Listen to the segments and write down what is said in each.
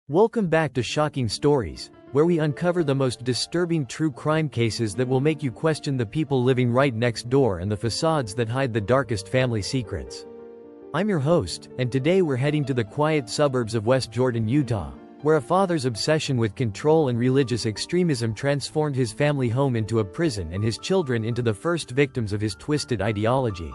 Welcome back to Shocking Stories, where we uncover the most disturbing true crime cases that will make you question the people living right next door and the facades that hide the darkest family secrets. I'm your host, and today we're heading to the quiet suburbs of West Jordan, Utah, where a father's obsession with control and religious extremism transformed his family home into a prison and his children into the first victims of his twisted ideology.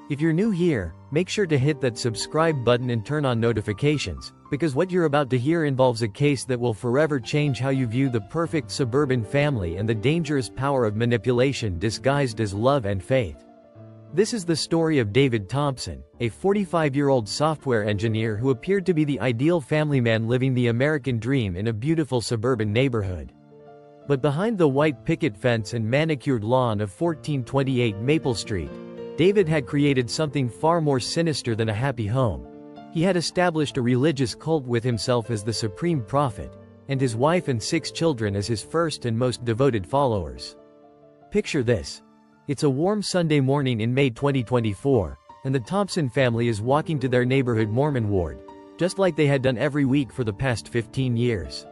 If you're new here, make sure to hit that subscribe button and turn on notifications, because what you're about to hear involves a case that will forever change how you view the perfect suburban family and the dangerous power of manipulation disguised as love and faith. This is the story of David Thompson, a 45-year-old software engineer who appeared to be the ideal family man living the American dream in a beautiful suburban neighborhood. But behind the white picket fence and manicured lawn of 1428 Maple Street, David had created something far more sinister than a happy home. He had established a religious cult with himself as the supreme prophet, and his wife and 6 children as his first and most devoted followers. Picture this. It's a warm Sunday morning in May 2024, and the Thompson family is walking to their neighborhood Mormon ward, just like they had done every week for the past 15 years.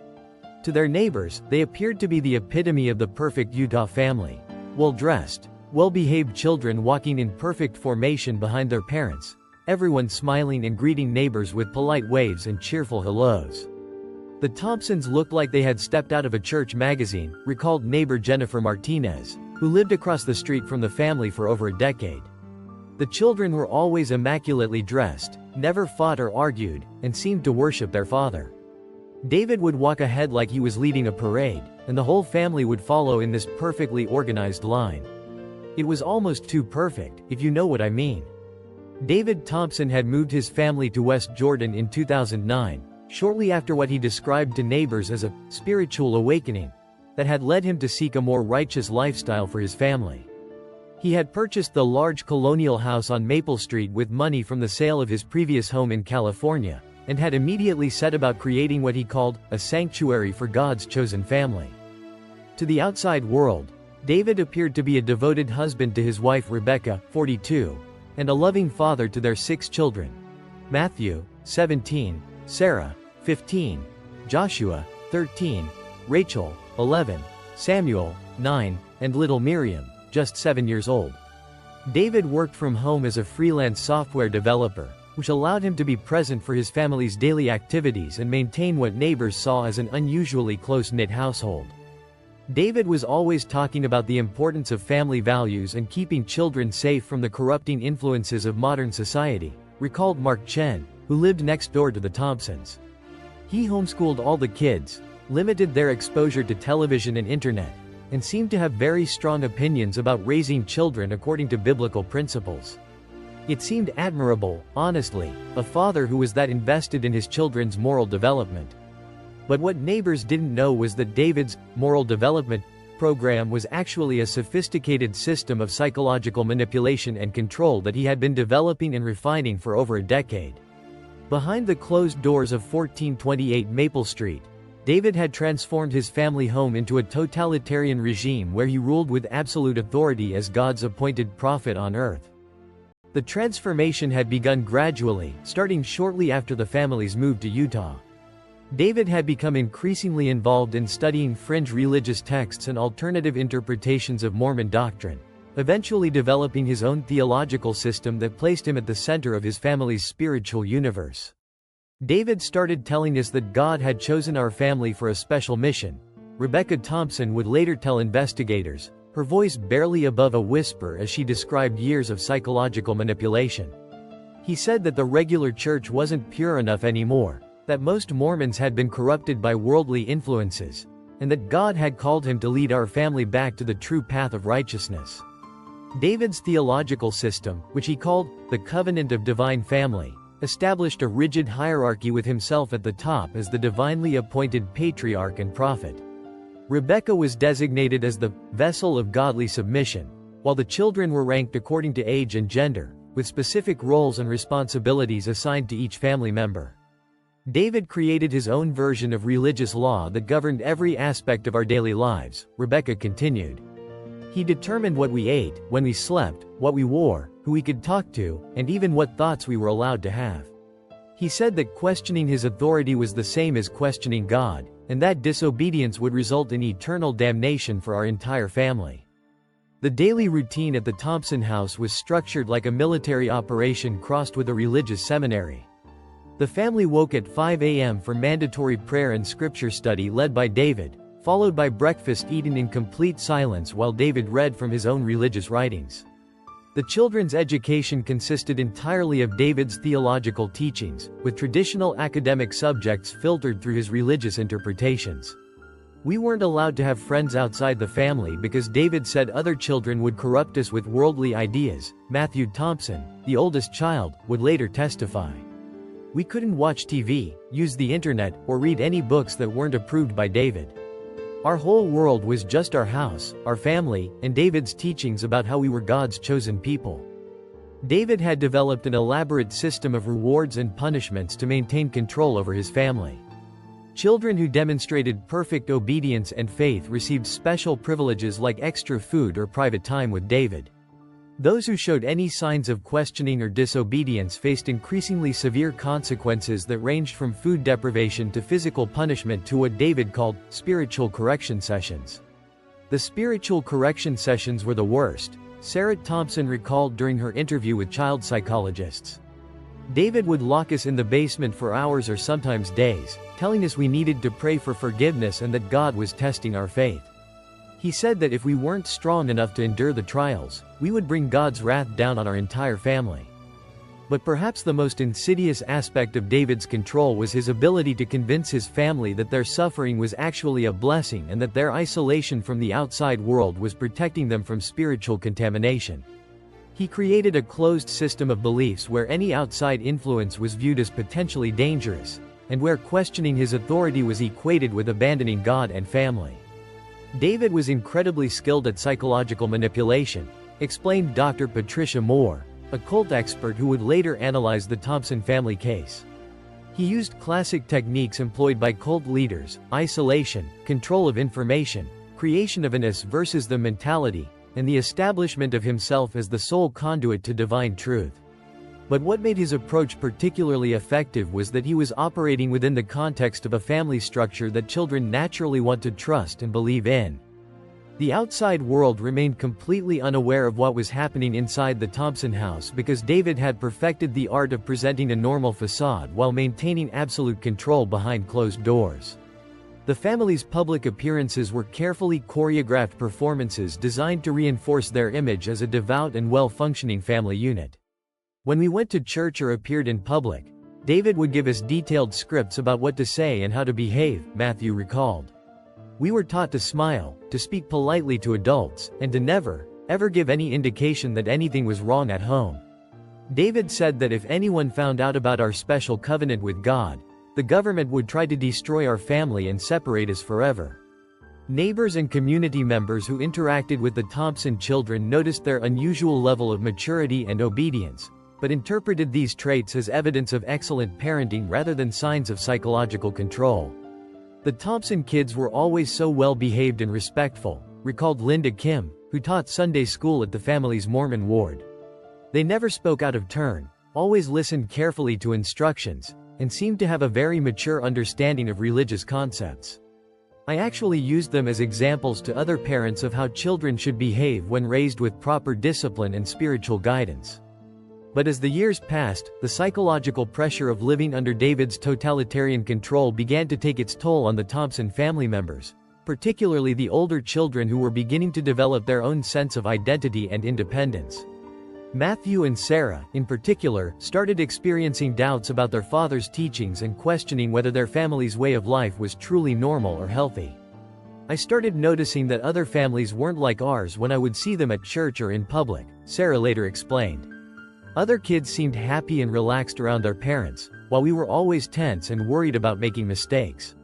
To their neighbors, they appeared to be the epitome of the perfect Utah family. Well-dressed, well-behaved children walking in perfect formation behind their parents, everyone smiling and greeting neighbors with polite waves and cheerful hellos. The Thompsons looked like they had stepped out of a church magazine, recalled neighbor Jennifer Martinez, who lived across the street from the family for over a decade. The children were always immaculately dressed, never fought or argued, and seemed to worship their father. David would walk ahead like he was leading a parade, and the whole family would follow in this perfectly organized line. It was almost too perfect, if you know what I mean. David Thompson had moved his family to West Jordan in 2009, shortly after what he described to neighbors as a spiritual awakening that had led him to seek a more righteous lifestyle for his family. He had purchased the large colonial house on Maple Street with money from the sale of his previous home in California, and had immediately set about creating what he called a sanctuary for God's chosen family. To the outside world, David appeared to be a devoted husband to his wife Rebecca, 42, and a loving father to their 6 children: Matthew, 17, Sarah, 15, Joshua, 13, Rachel, 11, Samuel, 9, and little Miriam, just 7 years old. David worked from home as a freelance software developer, which allowed him to be present for his family's daily activities and maintain what neighbors saw as an unusually close-knit household. David was always talking about the importance of family values and keeping children safe from the corrupting influences of modern society, recalled Mark Chen, who lived next door to the Thompsons. He homeschooled all the kids, limited their exposure to television and internet, and seemed to have very strong opinions about raising children according to biblical principles. It seemed admirable, honestly, a father who was that invested in his children's moral development. But what neighbors didn't know was that David's moral development program was actually a sophisticated system of psychological manipulation and control that he had been developing and refining for over a decade. Behind the closed doors of 1428 Maple Street, David had transformed his family home into a totalitarian regime where he ruled with absolute authority as God's appointed prophet on earth. The transformation had begun gradually, starting shortly after the family's move to Utah. David had become increasingly involved in studying fringe religious texts and alternative interpretations of Mormon doctrine, eventually developing his own theological system that placed him at the center of his family's spiritual universe. David started telling us that God had chosen our family for a special mission, Rebecca Thompson would later tell investigators, her voice barely above a whisper as she described years of psychological manipulation. He said that the regular church wasn't pure enough anymore, that most Mormons had been corrupted by worldly influences, and that God had called him to lead our family back to the true path of righteousness. David's theological system, which he called the Covenant of Divine Family, established a rigid hierarchy with himself at the top as the divinely appointed patriarch and prophet. Rebecca was designated as the vessel of godly submission, while the children were ranked according to age and gender, with specific roles and responsibilities assigned to each family member. David created his own version of religious law that governed every aspect of our daily lives, Rebecca continued. He determined what we ate, when we slept, what we wore, who we could talk to, and even what thoughts we were allowed to have. He said that questioning his authority was the same as questioning God, and that disobedience would result in eternal damnation for our entire family. The daily routine at the Thompson house was structured like a military operation crossed with a religious seminary. The family woke at 5 a.m. for mandatory prayer and scripture study led by David, followed by breakfast eaten in complete silence while David read from his own religious writings. The children's education consisted entirely of David's theological teachings, with traditional academic subjects filtered through his religious interpretations. We weren't allowed to have friends outside the family because David said other children would corrupt us with worldly ideas. Matthew Thompson, the oldest child, would later testify. We couldn't watch TV, use the internet, or read any books that weren't approved by David. Our whole world was just our house, our family, and David's teachings about how we were God's chosen people. David had developed an elaborate system of rewards and punishments to maintain control over his family. Children who demonstrated perfect obedience and faith received special privileges like extra food or private time with David. Those who showed any signs of questioning or disobedience faced increasingly severe consequences that ranged from food deprivation to physical punishment to what David called spiritual correction sessions. The spiritual correction sessions were the worst, Sarah Thompson recalled during her interview with child psychologists. David would lock us in the basement for hours or sometimes days, telling us we needed to pray for forgiveness and that God was testing our faith. He said that if we weren't strong enough to endure the trials, we would bring God's wrath down on our entire family. But perhaps the most insidious aspect of David's control was his ability to convince his family that their suffering was actually a blessing and that their isolation from the outside world was protecting them from spiritual contamination. He created a closed system of beliefs where any outside influence was viewed as potentially dangerous, and where questioning his authority was equated with abandoning God and family. David was incredibly skilled at psychological manipulation, explained Dr. Patricia Moore, a cult expert who would later analyze the Thompson family case. He used classic techniques employed by cult leaders: isolation, control of information, creation of an us versus them mentality, and the establishment of himself as the sole conduit to divine truth. But what made his approach particularly effective was that he was operating within the context of a family structure that children naturally want to trust and believe in. The outside world remained completely unaware of what was happening inside the Thompson house because David had perfected the art of presenting a normal facade while maintaining absolute control behind closed doors. The family's public appearances were carefully choreographed performances designed to reinforce their image as a devout and well-functioning family unit. When we went to church or appeared in public, David would give us detailed scripts about what to say and how to behave, Matthew recalled. We were taught to smile, to speak politely to adults, and to never, ever give any indication that anything was wrong at home. David said that if anyone found out about our special covenant with God, the government would try to destroy our family and separate us forever. Neighbors and community members who interacted with the Thompson children noticed their unusual level of maturity and obedience, but interpreted these traits as evidence of excellent parenting rather than signs of psychological control. The Thompson kids were always so well behaved and respectful, recalled Linda Kim, who taught Sunday school at the family's Mormon ward. They never spoke out of turn, always listened carefully to instructions, and seemed to have a very mature understanding of religious concepts. I actually used them as examples to other parents of how children should behave when raised with proper discipline and spiritual guidance. But as the years passed, the psychological pressure of living under David's totalitarian control began to take its toll on the Thompson family members, particularly the older children who were beginning to develop their own sense of identity and independence. Matthew and Sarah, in particular, started experiencing doubts about their father's teachings and questioning whether their family's way of life was truly normal or healthy. I started noticing that other families weren't like ours when I would see them at church or in public, Sarah later explained. Other kids seemed happy and relaxed around their parents, while we were always tense and worried about making mistakes.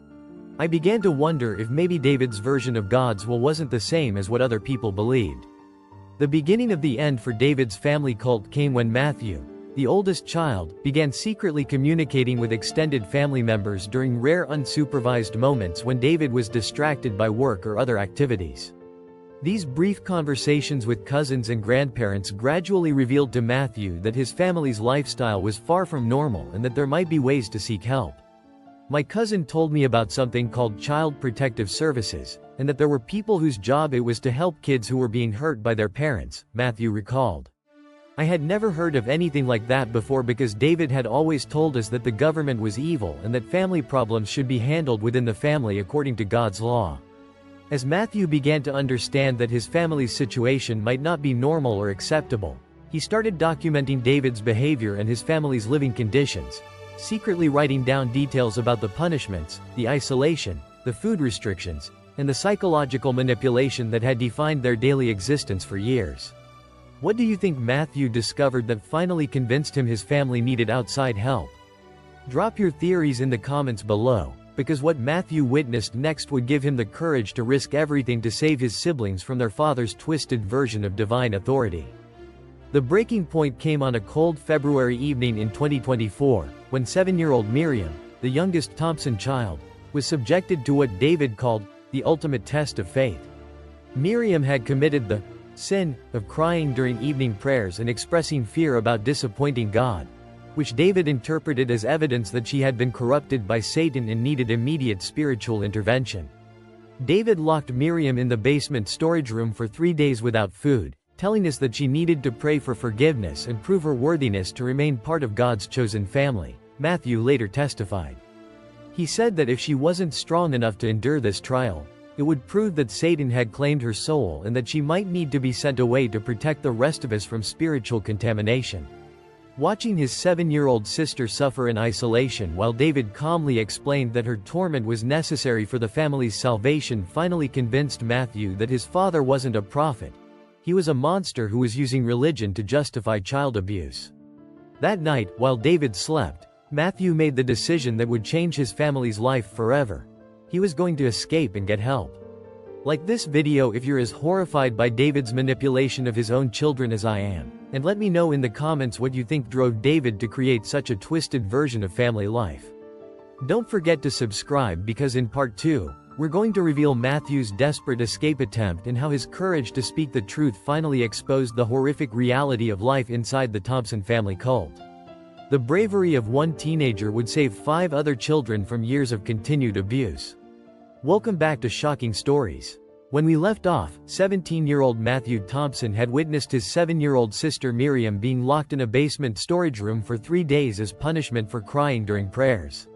I began to wonder if maybe David's version of God's will wasn't the same as what other people believed. The beginning of the end for David's family cult came when Matthew, the oldest child, began secretly communicating with extended family members during rare unsupervised moments when David was distracted by work or other activities. These brief conversations with cousins and grandparents gradually revealed to Matthew that his family's lifestyle was far from normal and that there might be ways to seek help. My cousin told me about something called Child Protective Services, and that there were people whose job it was to help kids who were being hurt by their parents, Matthew recalled. I had never heard of anything like that before because David had always told us that the government was evil and that family problems should be handled within the family according to God's law. As Matthew began to understand that his family's situation might not be normal or acceptable, he started documenting David's behavior and his family's living conditions, secretly writing down details about the punishments, the isolation, the food restrictions, and the psychological manipulation that had defined their daily existence for years. What do you think Matthew discovered that finally convinced him his family needed outside help? Drop your theories in the comments below, because what Matthew witnessed next would give him the courage to risk everything to save his siblings from their father's twisted version of divine authority. The breaking point came on a cold February evening in 2024, when 7-year-old Miriam, the youngest Thompson child, was subjected to what David called the ultimate test of faith. Miriam had committed the sin of crying during evening prayers and expressing fear about disappointing God, which David interpreted as evidence that she had been corrupted by Satan and needed immediate spiritual intervention. David locked Miriam in the basement storage room for 3 days without food, telling us that she needed to pray for forgiveness and prove her worthiness to remain part of God's chosen family, Matthew later testified. He said that if she wasn't strong enough to endure this trial, it would prove that Satan had claimed her soul and that she might need to be sent away to protect the rest of us from spiritual contamination. Watching his 7-year-old sister suffer in isolation while David calmly explained that her torment was necessary for the family's salvation finally convinced Matthew that his father wasn't a prophet. He was a monster who was using religion to justify child abuse. That night, while David slept, Matthew made the decision that would change his family's life forever. He was going to escape and get help. Like this video if you're as horrified by David's manipulation of his own children as I am, and let me know in the comments what you think drove David to create such a twisted version of family life. Don't forget to subscribe because in part 2, we're going to reveal Matthew's desperate escape attempt and how his courage to speak the truth finally exposed the horrific reality of life inside the Thompson family cult. The bravery of one teenager would save 5 other children from years of continued abuse. Welcome back to Shocking Stories. When we left off, 17-year-old Matthew Thompson had witnessed his 7-year-old sister Miriam being locked in a basement storage room for 3 days as punishment for crying during prayers.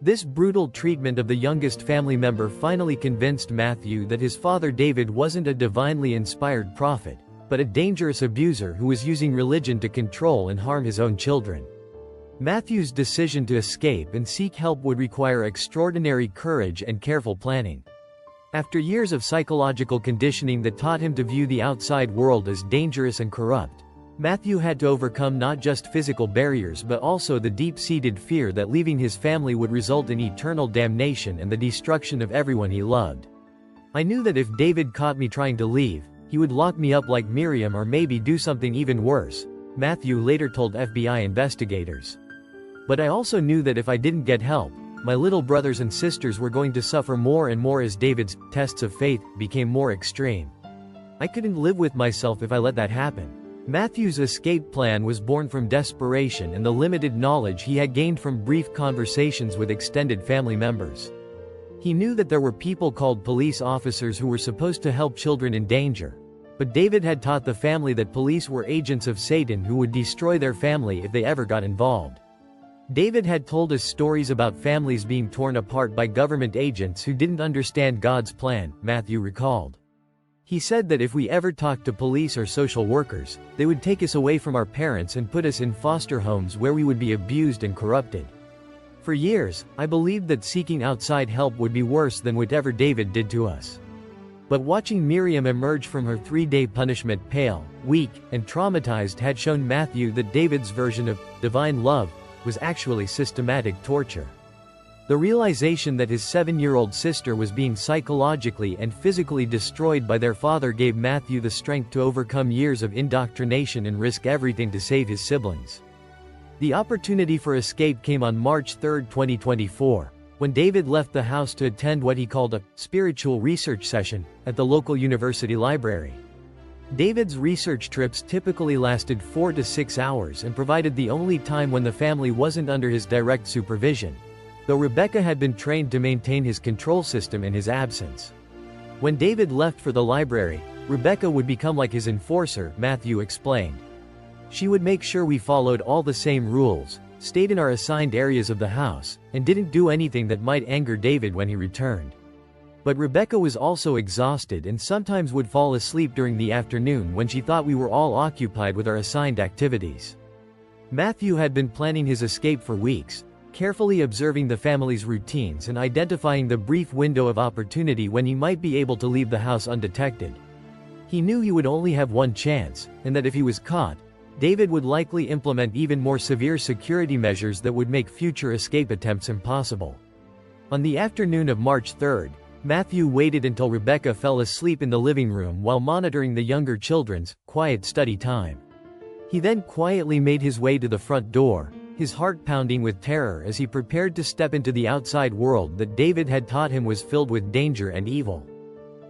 This brutal treatment of the youngest family member finally convinced Matthew that his father David wasn't a divinely inspired prophet, but a dangerous abuser who was using religion to control and harm his own children. Matthew's decision to escape and seek help would require extraordinary courage and careful planning. After years of psychological conditioning that taught him to view the outside world as dangerous and corrupt, Matthew had to overcome not just physical barriers but also the deep-seated fear that leaving his family would result in eternal damnation and the destruction of everyone he loved. I knew that if David caught me trying to leave, he would lock me up like Miriam or maybe do something even worse, Matthew later told FBI investigators. But I also knew that if I didn't get help, my little brothers and sisters were going to suffer more and more as David's tests of faith became more extreme. I couldn't live with myself if I let that happen. Matthew's escape plan was born from desperation and the limited knowledge he had gained from brief conversations with extended family members. He knew that there were people called police officers who were supposed to help children in danger, but David had taught the family that police were agents of Satan who would destroy their family if they ever got involved. David had told us stories about families being torn apart by government agents who didn't understand God's plan, Matthew recalled. He said that if we ever talked to police or social workers, they would take us away from our parents and put us in foster homes where we would be abused and corrupted. For years, I believed that seeking outside help would be worse than whatever David did to us. But watching Miriam emerge from her 3-day punishment pale, weak, and traumatized had shown Matthew that David's version of divine love was actually systematic torture. The realization that his 7-year-old sister was being psychologically and physically destroyed by their father gave Matthew the strength to overcome years of indoctrination and risk everything to save his siblings. The opportunity for escape came on March 3, 2024, when David left the house to attend what he called a spiritual research session at the local university library. David's research trips typically lasted 4 to 6 hours and provided the only time when the family wasn't under his direct supervision, though Rebecca had been trained to maintain his control system in his absence. When David left for the library, Rebecca would become like his enforcer, Matthew explained. She would make sure we followed all the same rules, stayed in our assigned areas of the house, and didn't do anything that might anger David when he returned. But Rebecca was also exhausted and sometimes would fall asleep during the afternoon when she thought we were all occupied with our assigned activities. Matthew had been planning his escape for weeks, carefully observing the family's routines and identifying the brief window of opportunity when he might be able to leave the house undetected. He knew he would only have one chance, and that if he was caught, David would likely implement even more severe security measures that would make future escape attempts impossible. On the afternoon of March 3rd, Matthew waited until Rebecca fell asleep in the living room while monitoring the younger children's quiet study time. He then quietly made his way to the front door, his heart pounding with terror as he prepared to step into the outside world that David had taught him was filled with danger and evil.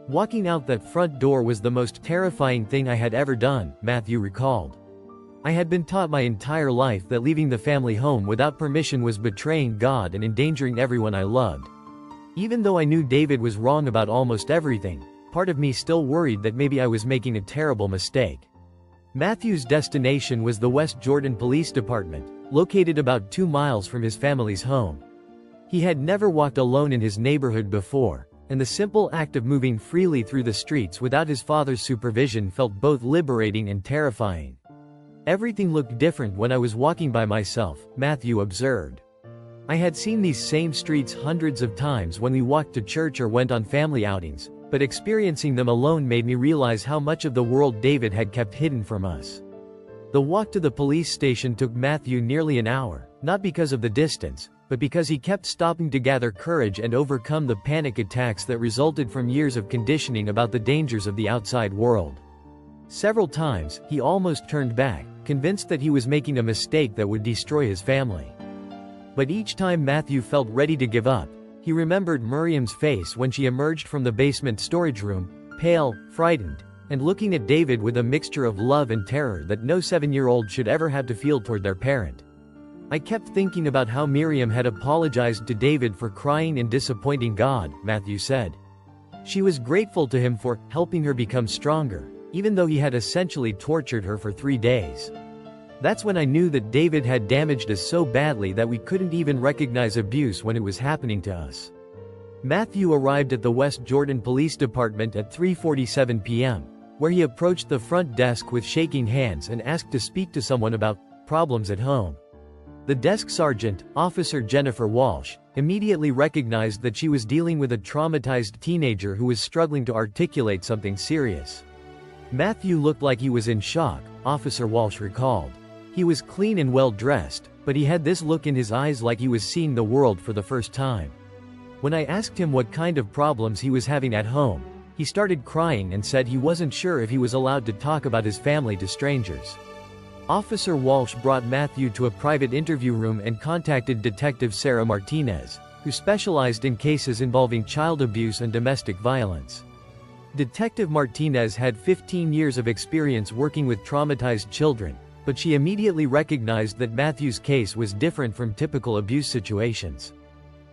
Walking out that front door was the most terrifying thing I had ever done, Matthew recalled. I had been taught my entire life that leaving the family home without permission was betraying God and endangering everyone I loved. Even though I knew David was wrong about almost everything, part of me still worried that maybe I was making a terrible mistake. Matthew's destination was the West Jordan Police Department, located about 2 miles from his family's home. He had never walked alone in his neighborhood before, and the simple act of moving freely through the streets without his father's supervision felt both liberating and terrifying. Everything looked different when I was walking by myself, Matthew observed. I had seen these same streets hundreds of times when we walked to church or went on family outings, but experiencing them alone made me realize how much of the world David had kept hidden from us. The walk to the police station took Matthew nearly an hour, not because of the distance, but because he kept stopping to gather courage and overcome the panic attacks that resulted from years of conditioning about the dangers of the outside world. Several times, he almost turned back, convinced that he was making a mistake that would destroy his family. But each time Matthew felt ready to give up, he remembered Miriam's face when she emerged from the basement storage room, pale, frightened, and looking at David with a mixture of love and terror that no 7-year-old should ever have to feel toward their parent. I kept thinking about how Miriam had apologized to David for crying and disappointing God, Matthew said. She was grateful to him for helping her become stronger, even though he had essentially tortured her for 3 days. That's when I knew that David had damaged us so badly that we couldn't even recognize abuse when it was happening to us. Matthew arrived at the West Jordan Police Department at 3:47 p.m., where he approached the front desk with shaking hands and asked to speak to someone about problems at home. The desk sergeant, Officer Jennifer Walsh, immediately recognized that she was dealing with a traumatized teenager who was struggling to articulate something serious. Matthew looked like he was in shock, Officer Walsh recalled. He was clean and well-dressed, but he had this look in his eyes like he was seeing the world for the first time. When I asked him what kind of problems he was having at home, he started crying and said he wasn't sure if he was allowed to talk about his family to strangers. Officer Walsh brought Matthew to a private interview room and contacted Detective Sarah Martinez, who specialized in cases involving child abuse and domestic violence. Detective Martinez had 15 years of experience working with traumatized children, but she immediately recognized that Matthew's case was different from typical abuse situations.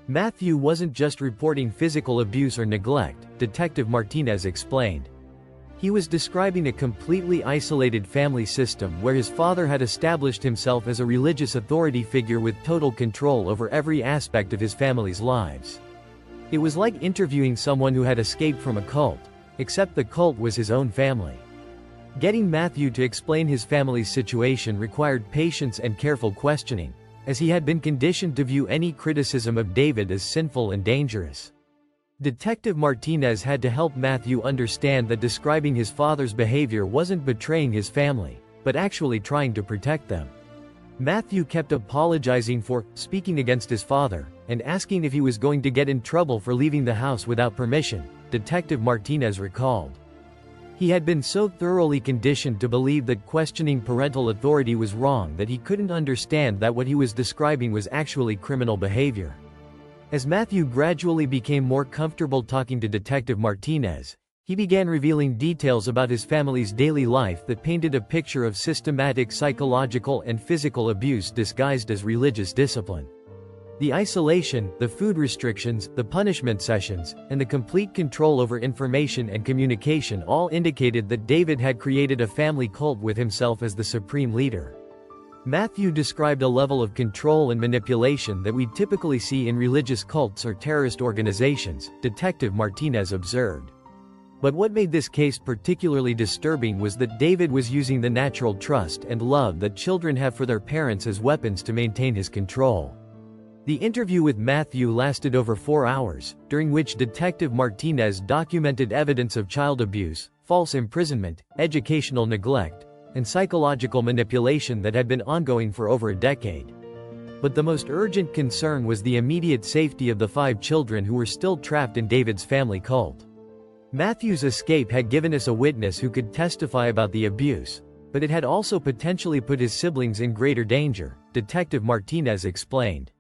Matthew wasn't just reporting physical abuse or neglect, Detective Martinez explained. He was describing a completely isolated family system where his father had established himself as a religious authority figure with total control over every aspect of his family's lives. It was like interviewing someone who had escaped from a cult, except the cult was his own family. Getting Matthew to explain his family's situation required patience and careful questioning, as he had been conditioned to view any criticism of David as sinful and dangerous. Detective Martinez had to help Matthew understand that describing his father's behavior wasn't betraying his family, but actually trying to protect them. Matthew kept apologizing for speaking against his father, and asking if he was going to get in trouble for leaving the house without permission, Detective Martinez recalled. He had been so thoroughly conditioned to believe that questioning parental authority was wrong that he couldn't understand that what he was describing was actually criminal behavior. As Matthew gradually became more comfortable talking to Detective Martinez, he began revealing details about his family's daily life that painted a picture of systematic psychological and physical abuse disguised as religious discipline. The isolation, the food restrictions, the punishment sessions, and the complete control over information and communication all indicated that David had created a family cult with himself as the supreme leader. Matthew described a level of control and manipulation that we typically see in religious cults or terrorist organizations, Detective Martinez observed. But what made this case particularly disturbing was that David was using the natural trust and love that children have for their parents as weapons to maintain his control. The interview with Matthew lasted over 4 hours, during which Detective Martinez documented evidence of child abuse, false imprisonment, educational neglect, and psychological manipulation that had been ongoing for over a decade. But the most urgent concern was the immediate safety of the 5 children who were still trapped in David's family cult. Matthew's escape had given us a witness who could testify about the abuse, but it had also potentially put his siblings in greater danger, Detective Martinez explained.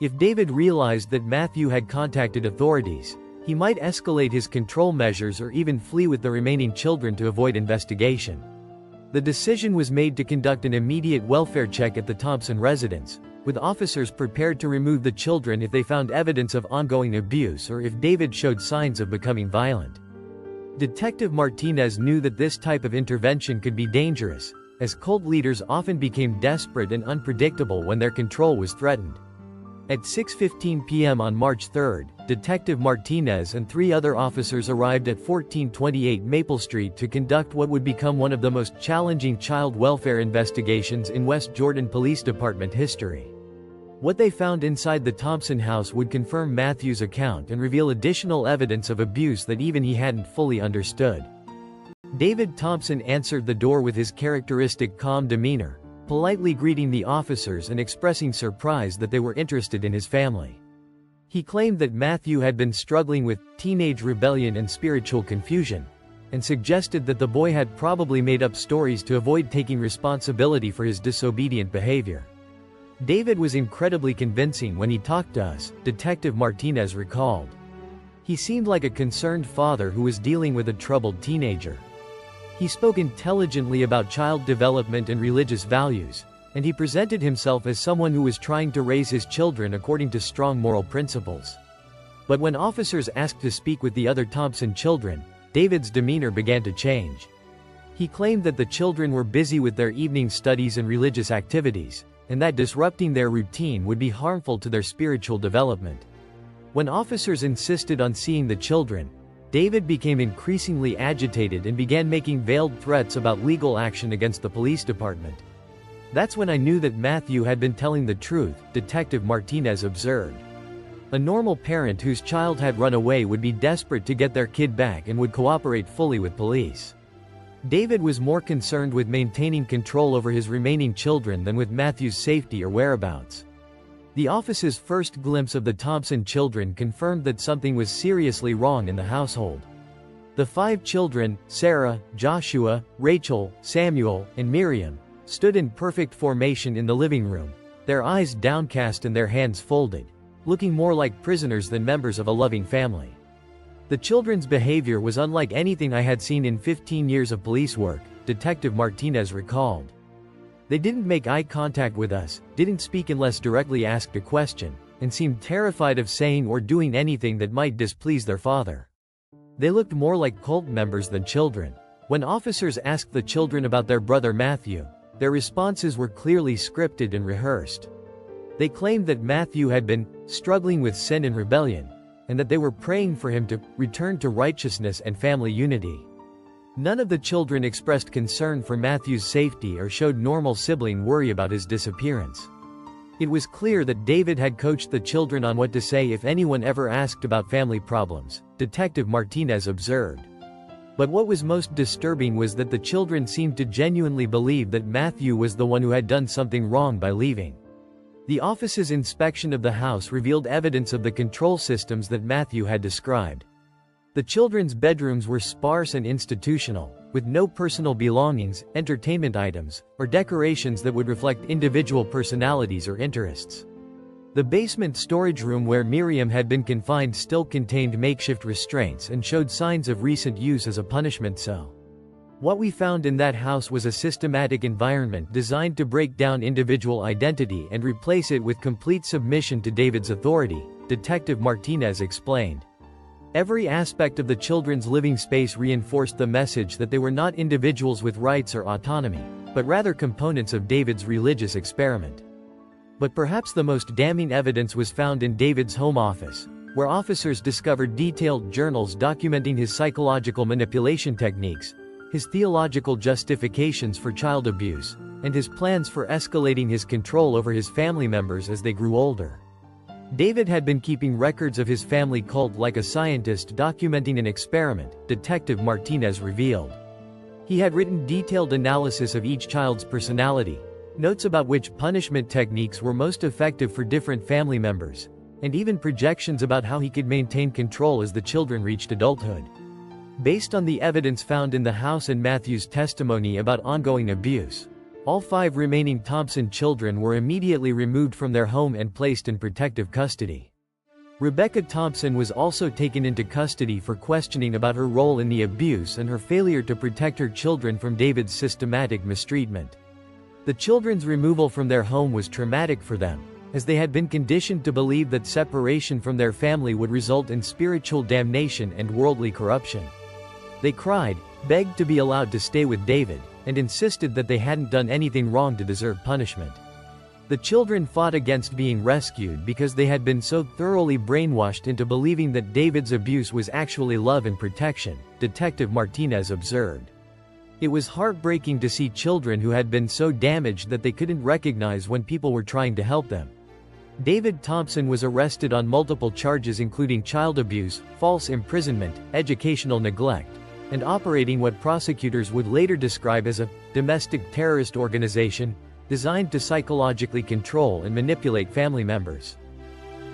If David realized that Matthew had contacted authorities, he might escalate his control measures or even flee with the remaining children to avoid investigation. The decision was made to conduct an immediate welfare check at the Thompson residence, with officers prepared to remove the children if they found evidence of ongoing abuse or if David showed signs of becoming violent. Detective Martinez knew that this type of intervention could be dangerous, as cult leaders often became desperate and unpredictable when their control was threatened. At 6:15 p.m. on March 3, Detective Martinez and 3 other officers arrived at 1428 Maple Street to conduct what would become one of the most challenging child welfare investigations in West Jordan Police Department history. What they found inside the Thompson house would confirm Matthew's account and reveal additional evidence of abuse that even he hadn't fully understood. David Thompson answered the door with his characteristic calm demeanor, politely greeting the officers and expressing surprise that they were interested in his family. He claimed that Matthew had been struggling with teenage rebellion and spiritual confusion, and suggested that the boy had probably made up stories to avoid taking responsibility for his disobedient behavior. David was incredibly convincing when he talked to us, Detective Martinez recalled. He seemed like a concerned father who was dealing with a troubled teenager. He spoke intelligently about child development and religious values, and he presented himself as someone who was trying to raise his children according to strong moral principles. But when officers asked to speak with the other Thompson children, David's demeanor began to change. He claimed that the children were busy with their evening studies and religious activities, and that disrupting their routine would be harmful to their spiritual development. When officers insisted on seeing the children, David became increasingly agitated and began making veiled threats about legal action against the police department. That's when I knew that Matthew had been telling the truth, Detective Martinez observed. A normal parent whose child had run away would be desperate to get their kid back and would cooperate fully with police. David was more concerned with maintaining control over his remaining children than with Matthew's safety or whereabouts. The office's first glimpse of the Thompson children confirmed that something was seriously wrong in the household. The 5 children, Sarah, Joshua, Rachel, Samuel, and Miriam, stood in perfect formation in the living room, their eyes downcast and their hands folded, looking more like prisoners than members of a loving family. The children's behavior was unlike anything I had seen in 15 years of police work, Detective Martinez recalled. They didn't make eye contact with us, didn't speak unless directly asked a question, and seemed terrified of saying or doing anything that might displease their father. They looked more like cult members than children. When officers asked the children about their brother Matthew, their responses were clearly scripted and rehearsed. They claimed that Matthew had been struggling with sin and rebellion, and that they were praying for him to return to righteousness and family unity. None of the children expressed concern for Matthew's safety or showed normal sibling worry about his disappearance. It was clear that David had coached the children on what to say if anyone ever asked about family problems, Detective Martinez observed. But what was most disturbing was that the children seemed to genuinely believe that Matthew was the one who had done something wrong by leaving. The office's inspection of the house revealed evidence of the control systems that Matthew had described. The children's bedrooms were sparse and institutional, with no personal belongings, entertainment items, or decorations that would reflect individual personalities or interests. The basement storage room where Miriam had been confined still contained makeshift restraints and showed signs of recent use as a punishment cell. What we found in that house was a systematic environment designed to break down individual identity and replace it with complete submission to David's authority, Detective Martinez explained. Every aspect of the children's living space reinforced the message that they were not individuals with rights or autonomy, but rather components of David's religious experiment. But perhaps the most damning evidence was found in David's home office, where officers discovered detailed journals documenting his psychological manipulation techniques, his theological justifications for child abuse, and his plans for escalating his control over his family members as they grew older. David had been keeping records of his family cult like a scientist documenting an experiment, Detective Martinez revealed. He had written detailed analysis of each child's personality, notes about which punishment techniques were most effective for different family members, and even projections about how he could maintain control as the children reached adulthood. Based on the evidence found in the house and Matthew's testimony about ongoing abuse, all 5 remaining Thompson children were immediately removed from their home and placed in protective custody. Rebecca Thompson was also taken into custody for questioning about her role in the abuse and her failure to protect her children from David's systematic mistreatment. The children's removal from their home was traumatic for them, as they had been conditioned to believe that separation from their family would result in spiritual damnation and worldly corruption. They cried, begged to be allowed to stay with David, and insisted that they hadn't done anything wrong to deserve punishment. The children fought against being rescued because they had been so thoroughly brainwashed into believing that David's abuse was actually love and protection, Detective Martinez observed. It was heartbreaking to see children who had been so damaged that they couldn't recognize when people were trying to help them. David Thompson was arrested on multiple charges including child abuse, false imprisonment, educational neglect, and operating what prosecutors would later describe as a domestic terrorist organization designed to psychologically control and manipulate family members.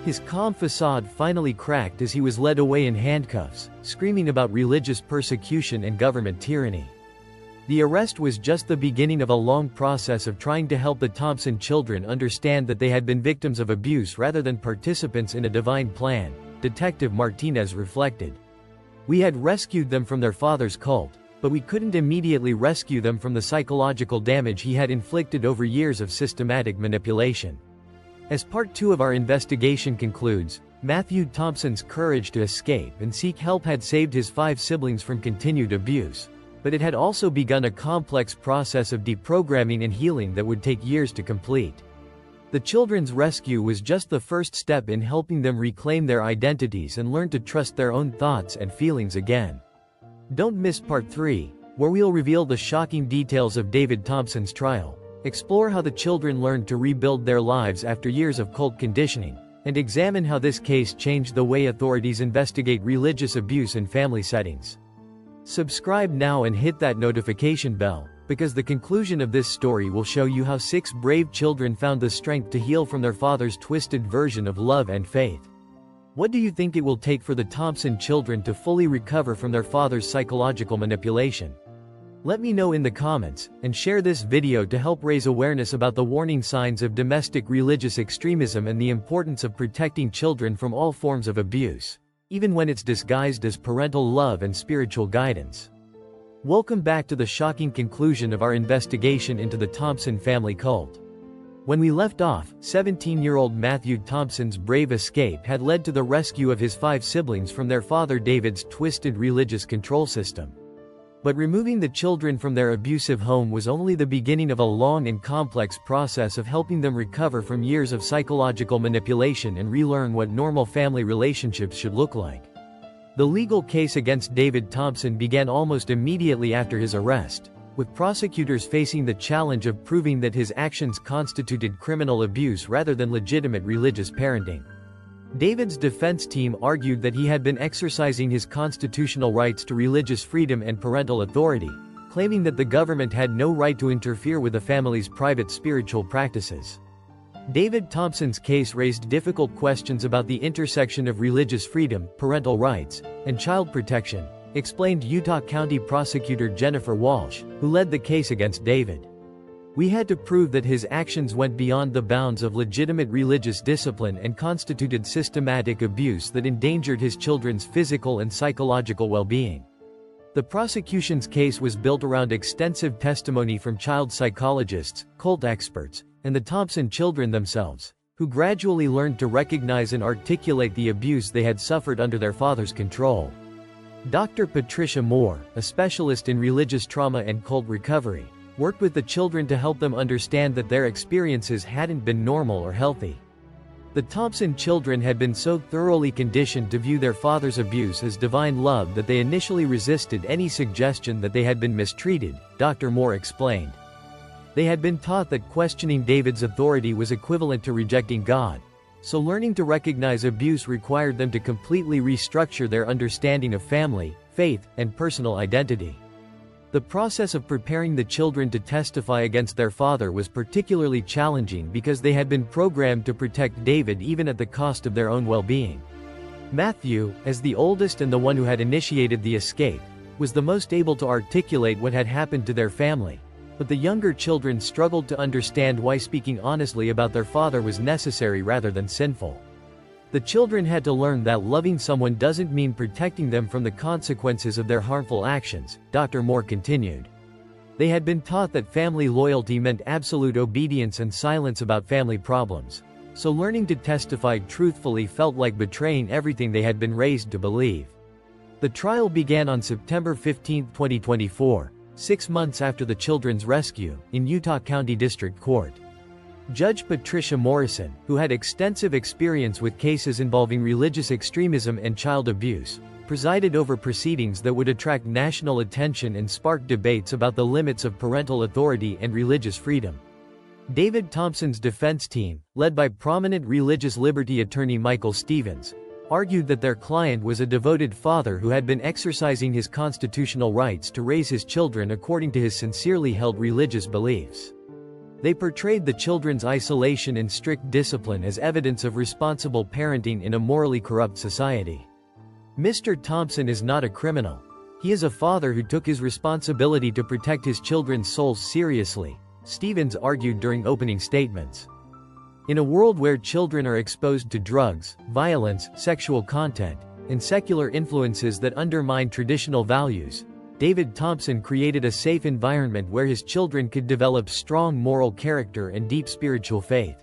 His calm facade finally cracked as he was led away in handcuffs, screaming about religious persecution and government tyranny. The arrest was just the beginning of a long process of trying to help the Thompson children understand that they had been victims of abuse rather than participants in a divine plan, Detective Martinez reflected. We had rescued them from their father's cult, but we couldn't immediately rescue them from the psychological damage he had inflicted over years of systematic manipulation. As Part 2 of our investigation concludes, Matthew Thompson's courage to escape and seek help had saved his 5 siblings from continued abuse, but it had also begun a complex process of deprogramming and healing that would take years to complete. The children's rescue was just the first step in helping them reclaim their identities and learn to trust their own thoughts and feelings again. Don't miss Part 3, where we'll reveal the shocking details of David Thompson's trial, explore how the children learned to rebuild their lives after years of cult conditioning, and examine how this case changed the way authorities investigate religious abuse in family settings. Subscribe now and hit that notification bell, because the conclusion of this story will show you how 6 brave children found the strength to heal from their father's twisted version of love and faith. What do you think it will take for the Thompson children to fully recover from their father's psychological manipulation? Let me know in the comments, and share this video to help raise awareness about the warning signs of domestic religious extremism and the importance of protecting children from all forms of abuse, even when it's disguised as parental love and spiritual guidance. Welcome back to the shocking conclusion of our investigation into the Thompson family cult. When we left off, 17-year-old Matthew Thompson's brave escape had led to the rescue of his 5 siblings from their father David's twisted religious control system. But removing the children from their abusive home was only the beginning of a long and complex process of helping them recover from years of psychological manipulation and relearn what normal family relationships should look like. The legal case against David Thompson began almost immediately after his arrest, with prosecutors facing the challenge of proving that his actions constituted criminal abuse rather than legitimate religious parenting. David's defense team argued that he had been exercising his constitutional rights to religious freedom and parental authority, claiming that the government had no right to interfere with the family's private spiritual practices. David Thompson's case raised difficult questions about the intersection of religious freedom, parental rights, and child protection, explained Utah County Prosecutor Jennifer Walsh, who led the case against David. We had to prove that his actions went beyond the bounds of legitimate religious discipline and constituted systematic abuse that endangered his children's physical and psychological well-being. The prosecution's case was built around extensive testimony from child psychologists, cult experts, and the Thompson children themselves, who gradually learned to recognize and articulate the abuse they had suffered under their father's control. Dr. Patricia Moore, a specialist in religious trauma and cult recovery, worked with the children to help them understand that their experiences hadn't been normal or healthy. The Thompson children had been so thoroughly conditioned to view their father's abuse as divine love that they initially resisted any suggestion that they had been mistreated, Dr. Moore explained. They had been taught that questioning David's authority was equivalent to rejecting God, so learning to recognize abuse required them to completely restructure their understanding of family, faith, and personal identity. The process of preparing the children to testify against their father was particularly challenging because they had been programmed to protect David even at the cost of their own well-being. Matthew, as the oldest and the one who had initiated the escape, was the most able to articulate what had happened to their family, but the younger children struggled to understand why speaking honestly about their father was necessary rather than sinful. The children had to learn that loving someone doesn't mean protecting them from the consequences of their harmful actions, Dr. Moore continued. They had been taught that family loyalty meant absolute obedience and silence about family problems, so learning to testify truthfully felt like betraying everything they had been raised to believe. The trial began on September 15, 2024, 6 months after the children's rescue, in Utah County District Court. Judge Patricia Morrison, who had extensive experience with cases involving religious extremism and child abuse, presided over proceedings that would attract national attention and spark debates about the limits of parental authority and religious freedom. David Thompson's defense team, led by prominent religious liberty attorney Michael Stevens, argued that their client was a devoted father who had been exercising his constitutional rights to raise his children according to his sincerely held religious beliefs. They portrayed the children's isolation and strict discipline as evidence of responsible parenting in a morally corrupt society. Mr. Thompson is not a criminal. He is a father who took his responsibility to protect his children's souls seriously, Stevens argued during opening statements. In a world where children are exposed to drugs, violence, sexual content, and secular influences that undermine traditional values, David Thompson created a safe environment where his children could develop strong moral character and deep spiritual faith.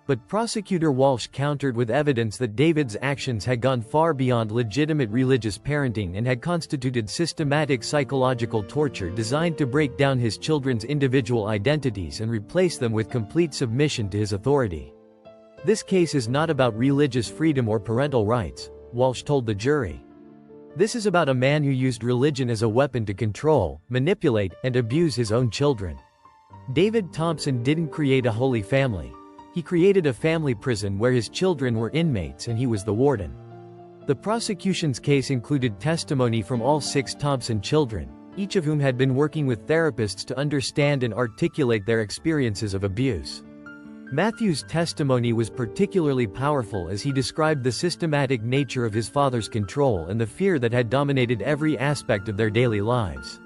But Prosecutor Walsh countered with evidence that David's actions had gone far beyond legitimate religious parenting and had constituted systematic psychological torture designed to break down his children's individual identities and replace them with complete submission to his authority. This case is not about religious freedom or parental rights, Walsh told the jury. This is about a man who used religion as a weapon to control, manipulate, and abuse his own children. David Thompson didn't create a holy family. He created a family prison where his children were inmates and he was the warden. The prosecution's case included testimony from all 6 Thompson children, each of whom had been working with therapists to understand and articulate their experiences of abuse. Matthew's testimony was particularly powerful as he described the systematic nature of his father's control and the fear that had dominated every aspect of their daily lives.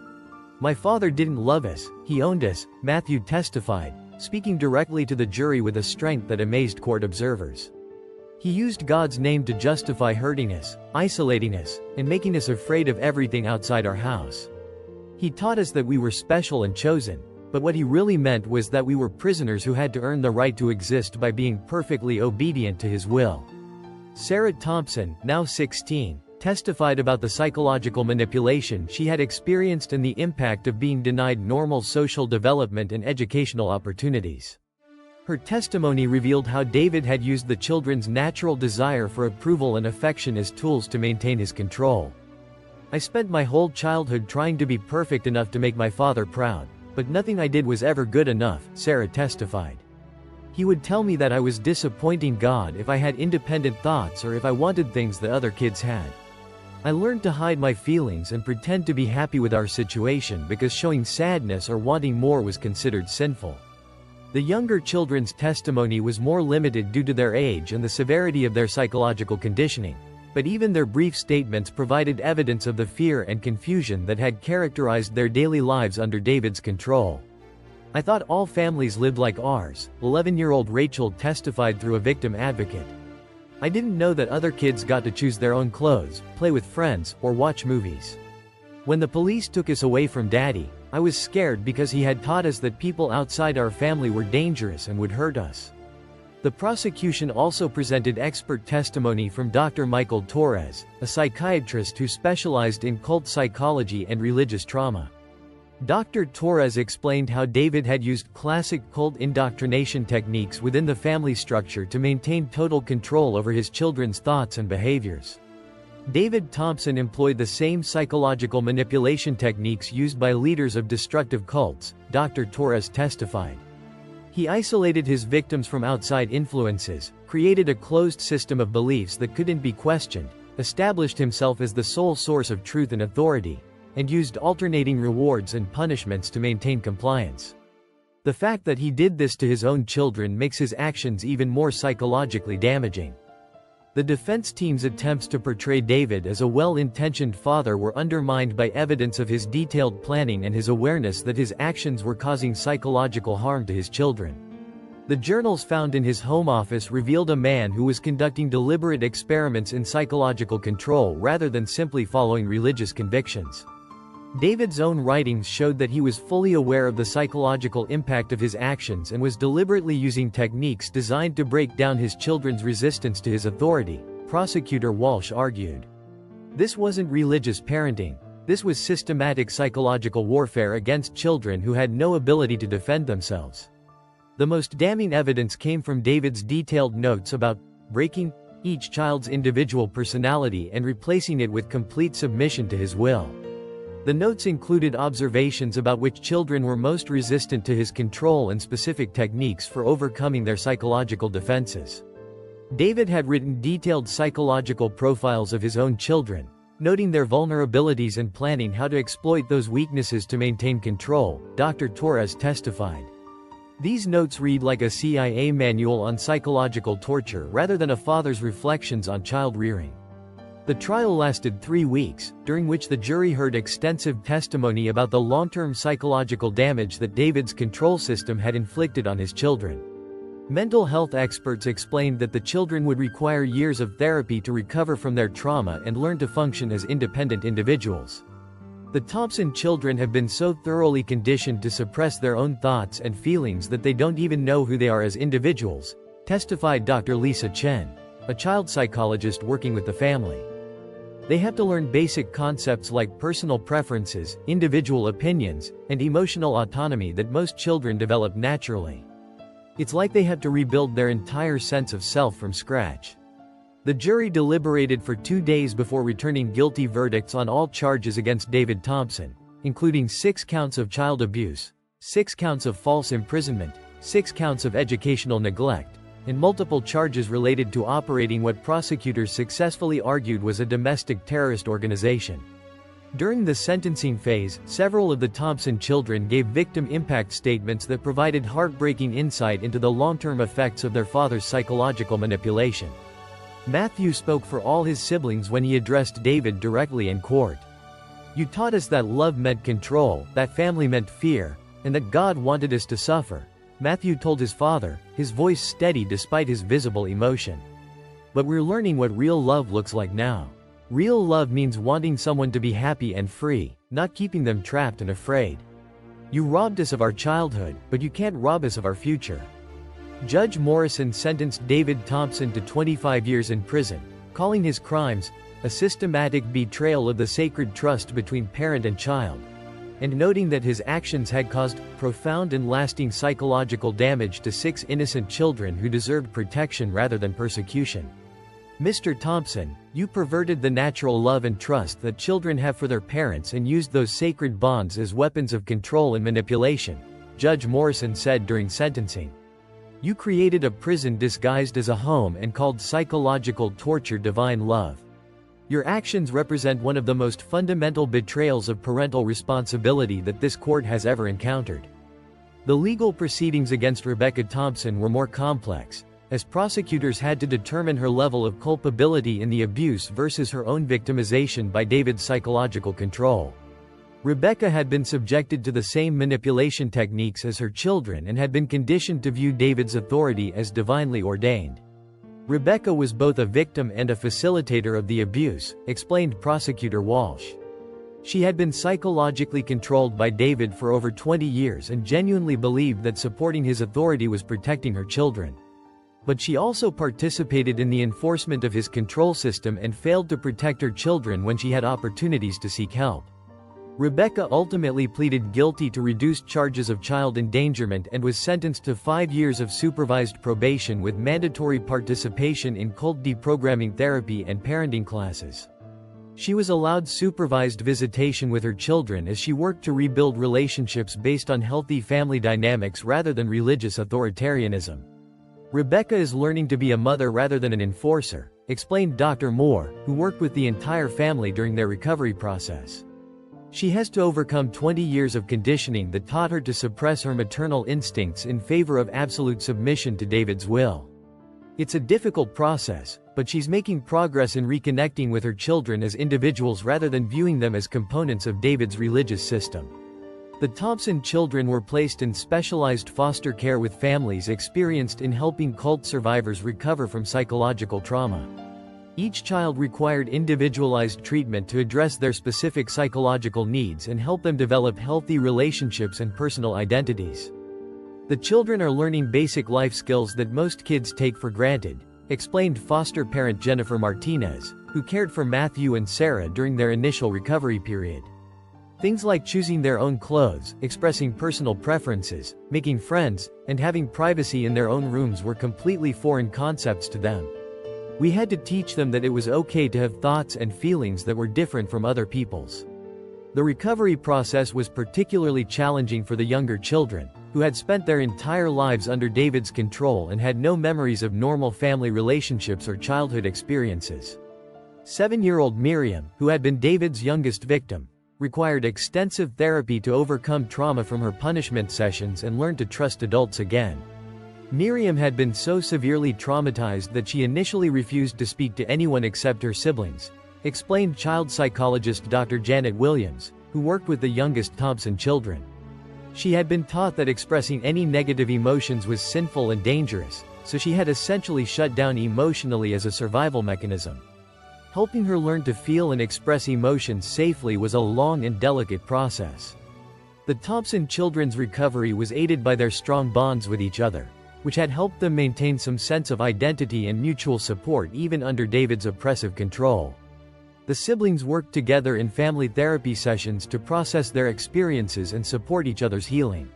"My father didn't love us, he owned us," Matthew testified, speaking directly to the jury with a strength that amazed court observers. "He used God's name to justify hurting us, isolating us, and making us afraid of everything outside our house. He taught us that we were special and chosen, but what he really meant was that we were prisoners who had to earn the right to exist by being perfectly obedient to his will." Sarah Thompson, now 16, testified about the psychological manipulation she had experienced and the impact of being denied normal social development and educational opportunities. Her testimony revealed how David had used the children's natural desire for approval and affection as tools to maintain his control. "I spent my whole childhood trying to be perfect enough to make my father proud, but nothing I did was ever good enough," Sarah testified. "He would tell me that I was disappointing God if I had independent thoughts or if I wanted things that other kids had. I learned to hide my feelings and pretend to be happy with our situation because showing sadness or wanting more was considered sinful." The younger children's testimony was more limited due to their age and the severity of their psychological conditioning, but even their brief statements provided evidence of the fear and confusion that had characterized their daily lives under David's control. I thought all families lived like ours," 11-year-old Rachel testified through a victim advocate. "I didn't know that other kids got to choose their own clothes, play with friends, or watch movies. When the police took us away from Daddy, I was scared because he had taught us that people outside our family were dangerous and would hurt us." The prosecution also presented expert testimony from Dr. Michael Torres, a psychiatrist who specialized in cult psychology and religious trauma. Dr. Torres explained how David had used classic cult indoctrination techniques within the family structure to maintain total control over his children's thoughts and behaviors. David Thompson employed the same psychological manipulation techniques used by leaders of destructive cults, Dr. Torres testified. He isolated his victims from outside influences, created a closed system of beliefs that couldn't be questioned, established himself as the sole source of truth and authority, and used alternating rewards and punishments to maintain compliance. The fact that he did this to his own children makes his actions even more psychologically damaging. The defense team's attempts to portray David as a well-intentioned father were undermined by evidence of his detailed planning and his awareness that his actions were causing psychological harm to his children. The journals found in his home office revealed a man who was conducting deliberate experiments in psychological control rather than simply following religious convictions. David's own writings showed that he was fully aware of the psychological impact of his actions and was deliberately using techniques designed to break down his children's resistance to his authority, Prosecutor Walsh argued. This wasn't religious parenting. This was systematic psychological warfare against children who had no ability to defend themselves. The most damning evidence came from David's detailed notes about breaking each child's individual personality and replacing it with complete submission to his will. The notes included observations about which children were most resistant to his control and specific techniques for overcoming their psychological defenses. David had written detailed psychological profiles of his own children, noting their vulnerabilities and planning how to exploit those weaknesses to maintain control, Dr. Torres testified. These notes read like a CIA manual on psychological torture rather than a father's reflections on child rearing. The trial lasted 3 weeks, during which the jury heard extensive testimony about the long-term psychological damage that David's control system had inflicted on his children. Mental health experts explained that the children would require years of therapy to recover from their trauma and learn to function as independent individuals. The Thompson children have been so thoroughly conditioned to suppress their own thoughts and feelings that they don't even know who they are as individuals, testified Dr. Lisa Chen, a child psychologist working with the family. They have to learn basic concepts like personal preferences, individual opinions, and emotional autonomy that most children develop naturally. It's like they have to rebuild their entire sense of self from scratch. The jury deliberated for 2 days before returning guilty verdicts on all charges against David Thompson, including 6 counts of child abuse, 6 counts of false imprisonment, 6 counts of educational neglect, and multiple charges related to operating what prosecutors successfully argued was a domestic terrorist organization. During the sentencing phase, several of the Thompson children gave victim impact statements that provided heartbreaking insight into the long-term effects of their father's psychological manipulation. Matthew spoke for all his siblings when he addressed David directly in court. "You taught us that love meant control, that family meant fear, and that God wanted us to suffer," Matthew told his father, his voice steady despite his visible emotion. "But we're learning what real love looks like now. Real love means wanting someone to be happy and free, not keeping them trapped and afraid. You robbed us of our childhood, but you can't rob us of our future." Judge Morrison sentenced David Thompson to 25 years in prison, calling his crimes a systematic betrayal of the sacred trust between parent and child, and noting that his actions had caused profound and lasting psychological damage to 6 innocent children who deserved protection rather than persecution. "Mr. Thompson, you perverted the natural love and trust that children have for their parents and used those sacred bonds as weapons of control and manipulation," Judge Morrison said during sentencing. "You created a prison disguised as a home and called psychological torture divine love. Your actions represent one of the most fundamental betrayals of parental responsibility that this court has ever encountered." The legal proceedings against Rebecca Thompson were more complex, as prosecutors had to determine her level of culpability in the abuse versus her own victimization by David's psychological control. Rebecca had been subjected to the same manipulation techniques as her children and had been conditioned to view David's authority as divinely ordained. Rebecca was both a victim and a facilitator of the abuse, explained Prosecutor Walsh. She had been psychologically controlled by David for over 20 years and genuinely believed that supporting his authority was protecting her children. But she also participated in the enforcement of his control system and failed to protect her children when she had opportunities to seek help. Rebecca ultimately pleaded guilty to reduced charges of child endangerment and was sentenced to 5 years of supervised probation with mandatory participation in cult deprogramming therapy and parenting classes. She was allowed supervised visitation with her children as she worked to rebuild relationships based on healthy family dynamics rather than religious authoritarianism. Rebecca is learning to be a mother rather than an enforcer, explained Dr. Moore, who worked with the entire family during their recovery process. She has to overcome 20 years of conditioning that taught her to suppress her maternal instincts in favor of absolute submission to David's will. It's a difficult process, but she's making progress in reconnecting with her children as individuals rather than viewing them as components of David's religious system. The Thompson children were placed in specialized foster care with families experienced in helping cult survivors recover from psychological trauma. Each child required individualized treatment to address their specific psychological needs and help them develop healthy relationships and personal identities. The children are learning basic life skills that most kids take for granted, explained foster parent Jennifer Martinez, who cared for Matthew and Sarah during their initial recovery period. Things like choosing their own clothes, expressing personal preferences, making friends, and having privacy in their own rooms were completely foreign concepts to them. We had to teach them that it was okay to have thoughts and feelings that were different from other people's. The recovery process was particularly challenging for the younger children, who had spent their entire lives under David's control and had no memories of normal family relationships or childhood experiences. 7-year-old Miriam, who had been David's youngest victim, required extensive therapy to overcome trauma from her punishment sessions and learn to trust adults again. Miriam had been so severely traumatized that she initially refused to speak to anyone except her siblings, explained child psychologist Dr. Janet Williams, who worked with the youngest Thompson children. She had been taught that expressing any negative emotions was sinful and dangerous, so she had essentially shut down emotionally as a survival mechanism. Helping her learn to feel and express emotions safely was a long and delicate process. The Thompson children's recovery was aided by their strong bonds with each other, which had helped them maintain some sense of identity and mutual support even under David's oppressive control. The siblings worked together in family therapy sessions to process their experiences and support each other's healing.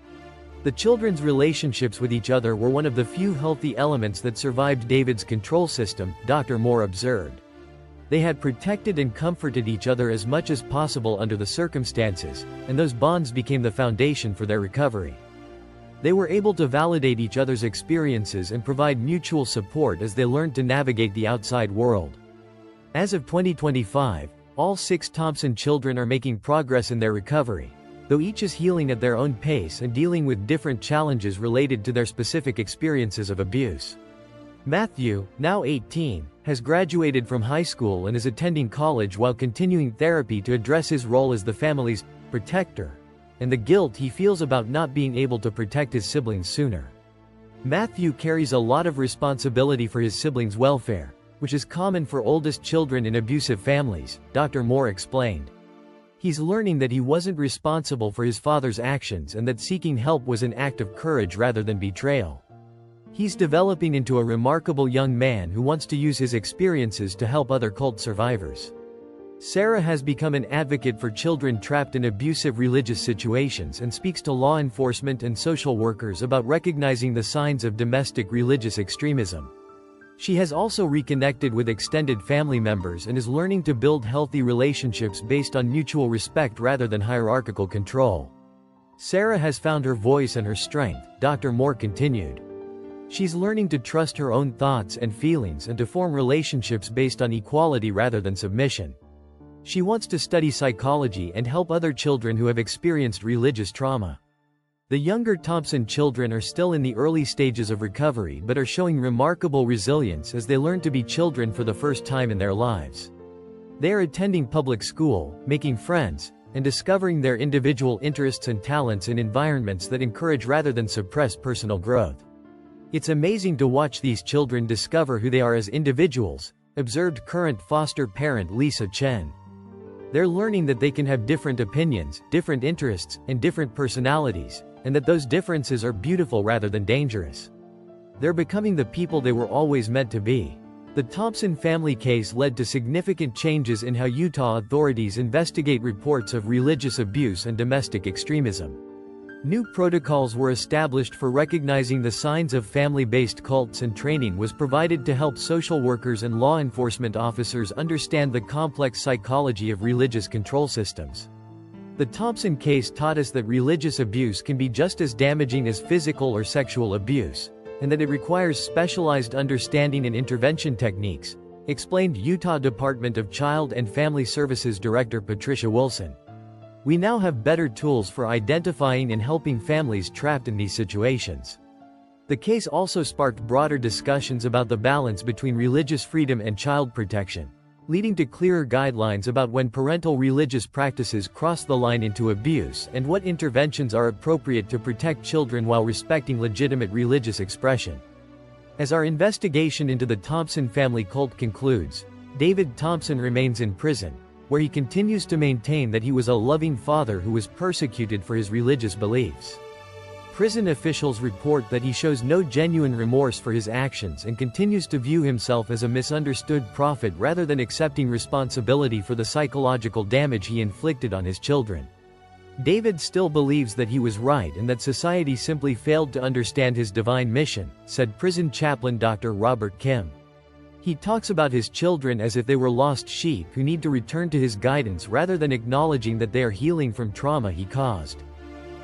The children's relationships with each other were one of the few healthy elements that survived David's control system, Dr. Moore observed. They had protected and comforted each other as much as possible under the circumstances, and those bonds became the foundation for their recovery. They were able to validate each other's experiences and provide mutual support as they learned to navigate the outside world. As of 2025, all 6 Thompson children are making progress in their recovery, though each is healing at their own pace and dealing with different challenges related to their specific experiences of abuse. Matthew, now 18, has graduated from high school and is attending college while continuing therapy to address his role as the family's protector and the guilt he feels about not being able to protect his siblings sooner. Matthew carries a lot of responsibility for his siblings' welfare, which is common for oldest children in abusive families, Dr. Moore explained. He's learning that he wasn't responsible for his father's actions and that seeking help was an act of courage rather than betrayal. He's developing into a remarkable young man who wants to use his experiences to help other cult survivors. Sarah has become an advocate for children trapped in abusive religious situations and speaks to law enforcement and social workers about recognizing the signs of domestic religious extremism. She has also reconnected with extended family members and is learning to build healthy relationships based on mutual respect rather than hierarchical control. Sarah has found her voice and her strength, Dr. Moore continued. She's learning to trust her own thoughts and feelings and to form relationships based on equality rather than submission. She wants to study psychology and help other children who have experienced religious trauma. The younger Thompson children are still in the early stages of recovery but are showing remarkable resilience as they learn to be children for the first time in their lives. They are attending public school, making friends, and discovering their individual interests and talents in environments that encourage rather than suppress personal growth. It's amazing to watch these children discover who they are as individuals, observed current foster parent Lisa Chen. They're learning that they can have different opinions, different interests, and different personalities, and that those differences are beautiful rather than dangerous. They're becoming the people they were always meant to be. The Thompson family case led to significant changes in how Utah authorities investigate reports of religious abuse and domestic extremism. New protocols were established for recognizing the signs of family-based cults, and training was provided to help social workers and law enforcement officers understand the complex psychology of religious control systems. The Thompson case taught us that religious abuse can be just as damaging as physical or sexual abuse, and that it requires specialized understanding and intervention techniques, explained Utah Department of Child and Family Services Director Patricia Wilson. We now have better tools for identifying and helping families trapped in these situations. The case also sparked broader discussions about the balance between religious freedom and child protection, leading to clearer guidelines about when parental religious practices cross the line into abuse and what interventions are appropriate to protect children while respecting legitimate religious expression. As our investigation into the Thompson family cult concludes, David Thompson remains in prison, where he continues to maintain that he was a loving father who was persecuted for his religious beliefs. Prison officials report that he shows no genuine remorse for his actions and continues to view himself as a misunderstood prophet rather than accepting responsibility for the psychological damage he inflicted on his children. David still believes that he was right and that society simply failed to understand his divine mission, said prison chaplain Dr. Robert Kim. He talks about his children as if they were lost sheep who need to return to his guidance rather than acknowledging that they are healing from trauma he caused.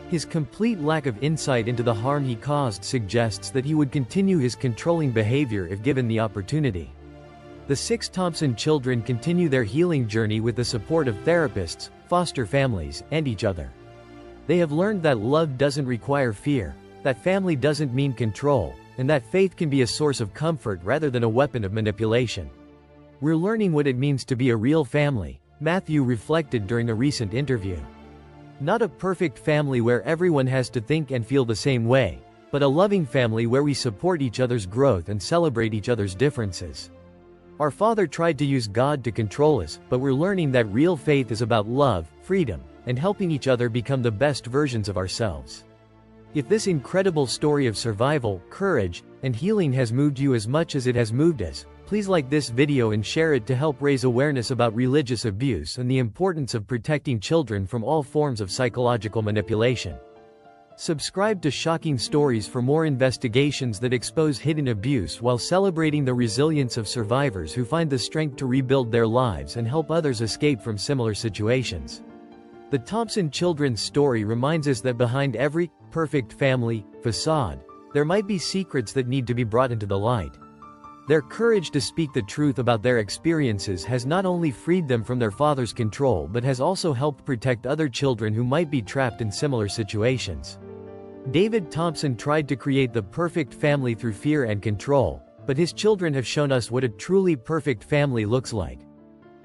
His complete lack of insight into the harm he caused suggests that he would continue his controlling behavior if given the opportunity. The 6 Thompson children continue their healing journey with the support of therapists, foster families, and each other. They have learned that love doesn't require fear, that family doesn't mean control, and that faith can be a source of comfort rather than a weapon of manipulation. We're learning what it means to be a real family, Matthew reflected during a recent interview. Not a perfect family where everyone has to think and feel the same way, but a loving family where we support each other's growth and celebrate each other's differences. Our father tried to use God to control us, but we're learning that real faith is about love, freedom, and helping each other become the best versions of ourselves. If this incredible story of survival, courage, and healing has moved you as much as it has moved us, please like this video and share it to help raise awareness about religious abuse and the importance of protecting children from all forms of psychological manipulation. Subscribe to Shocking Stories for more investigations that expose hidden abuse while celebrating the resilience of survivors who find the strength to rebuild their lives and help others escape from similar situations. The Thompson children's story reminds us that behind every perfect family facade, there might be secrets that need to be brought into the light. Their courage to speak the truth about their experiences has not only freed them from their father's control but has also helped protect other children who might be trapped in similar situations. David Thompson tried to create the perfect family through fear and control, but his children have shown us what a truly perfect family looks like.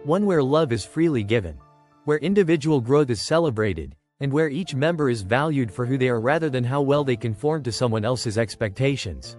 One where love is freely given, where individual growth is celebrated, and where each member is valued for who they are rather than how well they conform to someone else's expectations.